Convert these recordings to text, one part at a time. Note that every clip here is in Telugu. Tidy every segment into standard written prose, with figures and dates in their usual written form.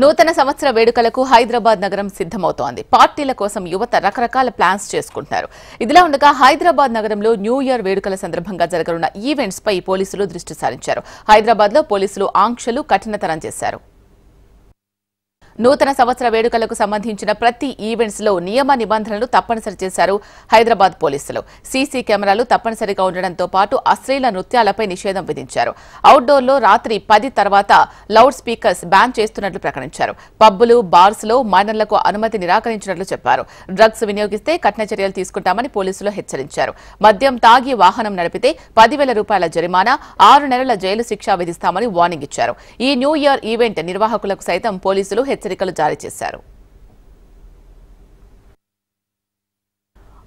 నూతన సంవత్సర వేడుకలకు హైదరాబాద్ నగరం సిద్ధమవుతోంది. పార్టీల కోసం యువత రకరకాల ప్లాన్స్ చేసుకుంటున్నారు. ఇదిలా ఉండగా హైదరాబాద్ నగరంలో న్యూ ఇయర్ వేడుకల సందర్భంగా జరగనున్న ఈవెంట్స్ పై పోలీసులు దృష్టి సారించారు. హైదరాబాద్ లో పోలీసులు ఆంక్షలు కఠినతరం చేశారు. నూతన సంవత్సర వేడుకలకు సంబంధించిన ప్రతి ఈవెంట్స్ లో నియమ నిబంధనలు తప్పనిసరి చేశారు హైదరాబాద్ పోలీసులు. సీసీ కెమెరాలు తప్పనిసరిగా ఉండడంతో పాటు అశ్లీల నృత్యాలపై నిషేధం విధించారు. అవుట్డోర్ లో రాత్రి 10 తర్వాత లౌడ్ స్పీకర్స్ బ్యాన్ చేస్తున్నట్లు ప్రకటించారు. పబ్బులు, బార్స్ లో మైనర్లకు అనుమతి నిరాకరించినట్లు చెప్పారు. డ్రగ్స్ వినియోగిస్తే కఠిన చర్యలు తీసుకుంటామని పోలీసులు హెచ్చరించారు. మద్యం తాగి వాహనం నడిపితే 10,000 రూపాయల జరిమానా, 6 నెలల జైలు శిక్ష విధిస్తామని వార్నింగ్ ఇచ్చారు. ఈ న్యూ ఇయర్ ఈవెంట్ నిర్వాహకులకు సైతం పోలీసులు హెచ్చరికలు జారీ చేశారు.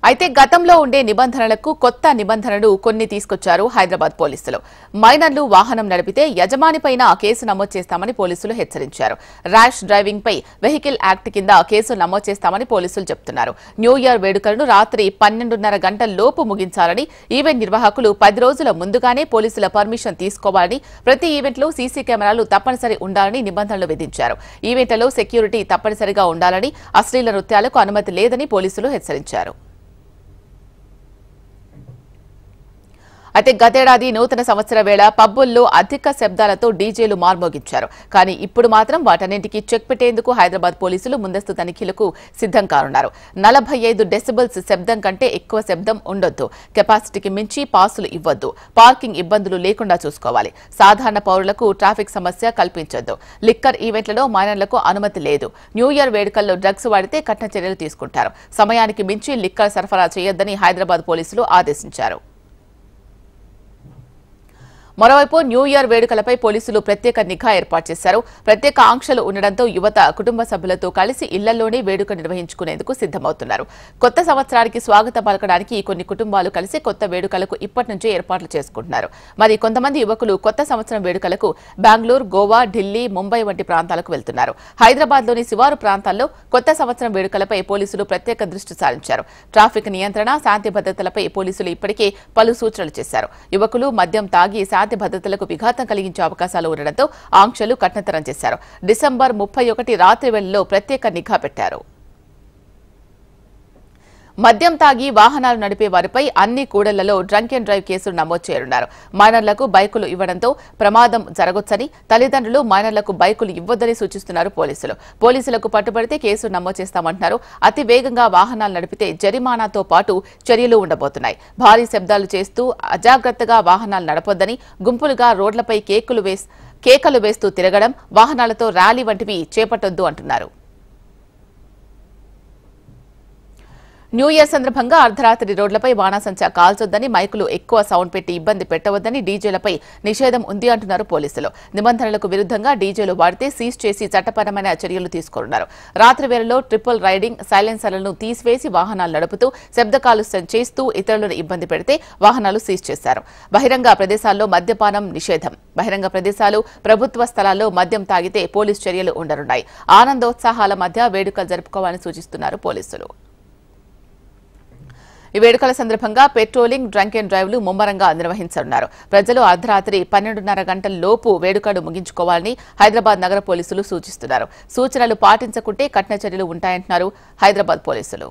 అయితే గతంలో ఉండే నిబంధనలకు కొత్త నిబంధనలు కొన్ని తీసుకొచ్చారు హైదరాబాద్ పోలీసులు. మైనర్లు వాహనం నడిపితే యజమానిపైన కేసు నమోదు చేస్తామని పోలీసులు హెచ్చరించారు. ర్యాష్ డ్రైవింగ్ పై వెహికల్ యాక్ట్ కింద కేసు నమోదు చేస్తామని పోలీసులు చెబుతున్నారు. న్యూ ఇయర్ వేడుకలను రాత్రి 12:30 గంటల లోపు ముగించాలని, ఈవెంట్ నిర్వాహకులు 10 రోజుల ముందుగానే పోలీసుల పర్మిషన్ తీసుకోవాలని, ప్రతి ఈవెంట్లో సీసీ కెమెరాలు తప్పనిసరి ఉండాలని నిబంధనలు విధించారు. ఈవెంట్లలో సెక్యూరిటీ తప్పనిసరిగా ఉండాలని, అశ్లీల నృత్యాలకు అనుమతి లేదని పోలీసులు హెచ్చరించారు. అయితే గతేడాది నూతన సంవత్సర వేళ పబ్బుల్లో అధిక శబ్దాలతో డీజేలు మార్మోగించారు. కానీ ఇప్పుడు మాత్రం వాటన్నింటికీ చెక్ పెట్టేందుకు హైదరాబాద్ పోలీసులు ముందస్తు తనిఖీలకు సిద్ధం కానున్నారు. 45 డెసిబెల్స్ శబ్దం కంటే ఎక్కువ శబ్దం ఉండొద్దు, కెపాసిటీకి మించి పాసులు ఇవ్వొద్దు, పార్కింగ్ ఇబ్బందులు లేకుండా చూసుకోవాలి, సాధారణ పౌరులకు ట్రాఫిక్ సమస్య కల్పించొద్దు, లిక్కర్ ఈవెంట్లలో మైనర్లకు అనుమతి లేదు, న్యూ ఇయర్ వేడుకల్లో డ్రగ్స్ వాడితే కఠిన చర్యలు తీసుకుంటారు, సమయానికి మించి లిక్కర్ సరఫరా చేయొద్దని హైదరాబాద్ పోలీసులు ఆదేశించారు. మరోవైపు న్యూ ఇయర్ వేడుకలపై పోలీసులు ప్రత్యేక నిఘా ఏర్పాటు చేశారు. ప్రత్యేక ఆంక్షలు ఉండడంతో యువత కుటుంబ సభ్యులతో కలిసి ఇళ్లలోనే వేడుక నిర్వహించుకునేందుకు సిద్దమవుతున్నారు. కొత్త సంవత్సరానికి స్వాగతం పలకడానికి కొన్ని కుటుంబాలు కలిసి కొత్త వేడుకలకు ఇప్పటి నుంచే ఏర్పాట్లు చేసుకుంటున్నారు. మరి కొంతమంది యువకులు కొత్త సంవత్సరం వేడుకలకు బెంగళూరు, గోవా, ఢిల్లీ, ముంబై వంటి ప్రాంతాలకు వెళ్తున్నారు. హైదరాబాద్లోని శివారు ప్రాంతాల్లో కొత్త సంవత్సరం వేడుకలపై పోలీసులు ప్రత్యేక దృష్టి సారించారు. ట్రాఫిక్ నియంత్రణ, శాంతి భద్రతలపై పోలీసులు ఇప్పటికే పలు సూచనలు చేశారు. యువకులు మద్యం తాగి శాంతి భద్రతలకు విఘాతం కలిగించే అవకాశాలు ఉండడంతో ఆంక్షలు కఠినతరం చేశారు. డిసెంబర్ 31 రాత్రి వేళల్లో ప్రత్యేక నిఘా పెట్టారు. మద్యం తాగి వాహనాలు నడిపే వారిపై అన్ని కూడళ్లలో డ్రంక్ అండ్ డ్రైవ్ కేసులు నమోదు చేయనున్నారు. మైనర్లకు బైకులు ఇవ్వడంతో ప్రమాదం జరగొచ్చని, తల్లిదండ్రులు మైనర్లకు బైకులు ఇవ్వొద్దని సూచిస్తున్నారు పోలీసులు. పోలీసులకు పట్టుబడితే కేసు నమోదు చేస్తామంటున్నారు. అతి వేగంగా వాహనాలు నడిపితే జరిమానాతో పాటు చర్యలు ఉండబోతున్నాయి. భారీ శబ్దాలు చేస్తూ అజాగ్రత్తగా వాహనాలు నడపొద్దని, గుంపులుగా రోడ్లపై కేకలు వేస్తూ తిరగడం, వాహనాలతో ర్యాలీ వంటివి చేపట్టొద్దు అంటున్నారు. న్యూ ఇయర్ సందర్భంగా అర్ధరాత్రి రోడ్లపై బాణాసంచా కాల్చొద్దని, మైకులు ఎక్కువ సౌండ్ పెట్టి ఇబ్బంది పెట్టవద్దని, డీజేలపై నిషేధం ఉంది అంటున్నారు పోలీసులు. నిబంధనలకు విరుద్ధంగా డీజేలు వాడితే సీజ్ చేసి చట్టపరమైన చర్యలు తీసుకోనున్నారు. రాత్రి వేళల్లో ట్రిపుల్ రైడింగ్, సైలెన్సర్లను తీసివేసి వాహనాలు నడుపుతూ శబ్ద కాలుష్యం చేస్తూ ఇతరులను ఇబ్బంది పెడితే వాహనాలు సీజ్ చేశారు. బహిరంగ ప్రదేశాల్లో మద్యపానం నిషేధం. బహిరంగ ప్రదేశాలు, ప్రభుత్వ స్థలాల్లో మద్యం తాగితే పోలీసు చర్యలు ఉండనున్నాయి. ఆనందోత్సాహాల మధ్య వేడుకలు జరుపుకోవాలని సూచిస్తున్నారు పోలీసులు. ఈ వేడుకల సందర్భంగా పెట్రోలింగ్, డ్రంక్ అండ్ డ్రైవ్లు ముమ్మరంగా నిర్వహించనున్నారు. ప్రజలు అర్ధరాత్రి 12:30 గంటల లోపు వేడుకలు ముగించుకోవాలని హైదరాబాద్ నగర పోలీసులు సూచిస్తున్నారు. సూచనలు పాటించకుంటే కఠిన చర్యలు ఉంటాయంటున్నారు హైదరాబాద్ పోలీసులు.